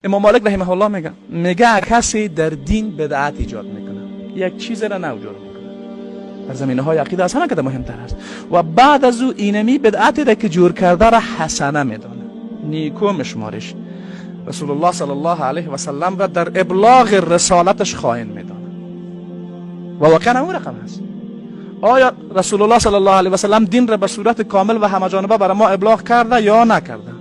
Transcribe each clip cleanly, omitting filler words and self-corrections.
امام مالک رحمه الله میگه کسی در دین بدعت ایجاد میکنه، یک چیز را نو جور میکنه، در زمینه های عقیده از همه که مهمتر است، و بعد از او اینمی بدعتی را که جور کرده را حسنه میدونه، نیکو میشمارش. رسول الله صلی الله علیه و سلم را در ابلاغ رسالتش خائن میدونه و واقعا اون رقم هست. آیا رسول الله صلی الله علیه و سلم دین را به صورت کامل و همه‌جانبه برای ما ابلاغ کرده یا نکرده؟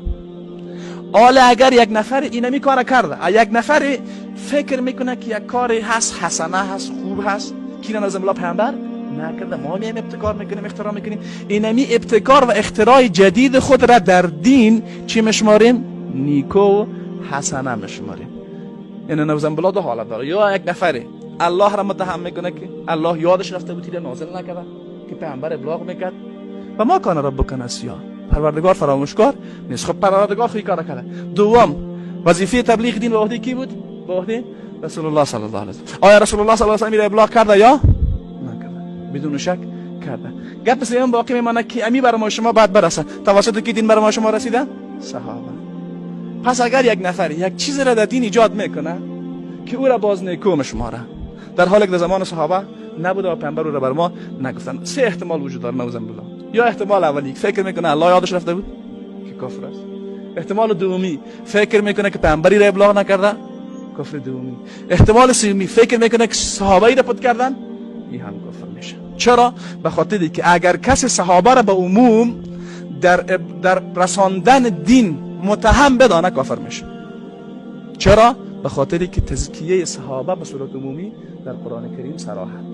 حالا اگر یک نفر اینمی کار کرده، یک نفر فکر میکنه که یک کاری هست حسنه هست خوب هست که نظم الله پیامبر نکرده، ما میایم ابتکار میکنیم اختراع میکنیم، اینمی ابتکار و اختراع جدید خود را در دین چی میشماریم؟ نیکو و حسنه میشماریم. این نظم الله دو حالت داره، یا یک نفر الله را متهم میکنه که الله یادش رفته بود تیر نازل نکرده که پیامبر ابلاغ میکرد و ما کان ربک نسیا، پروردگار فراموشکار نیست. خب پروردگار خوی کار کرده. دوم وظیفه تبلیغ دین به عهده کی بود؟ به عهده رسول الله صلی الله علیه و سلم. آیا رسول الله صلی الله علیه و سلم ابلاغ کرده یا نکرده؟ بدون شک کرده. گپ سوم باقی میمانه که امی برای ما شما بعد برسه. توسط کی دین برای ما شما رسیده؟ صحابه. پس اگر یک نفر یک چیز را در دین ایجاد میکنه که او را باز نیکو میشماره، در حالی که در زمان صحابه نبوده و پیامبر او را بر ما نگفتن، سه احتمال وجود داره نوزن بالله. یا احتمال اولی فکر میکنه الله یادش رفته بود که کافر است. احتمال دومی فکر میکنه که پیامبری را ابلاغ نکرده، کافر دومی. احتمال سومی فکر میکنه که صحابه ای را پد کردن، این هم کافر میشه. چرا؟ به خاطر که اگر کسی صحابه را به عموم در رساندن دین متهم بدانه کافر میشه. چرا؟ به خاطر که تزکیه صحابه به صورت عمومی در قرآن کریم صراحت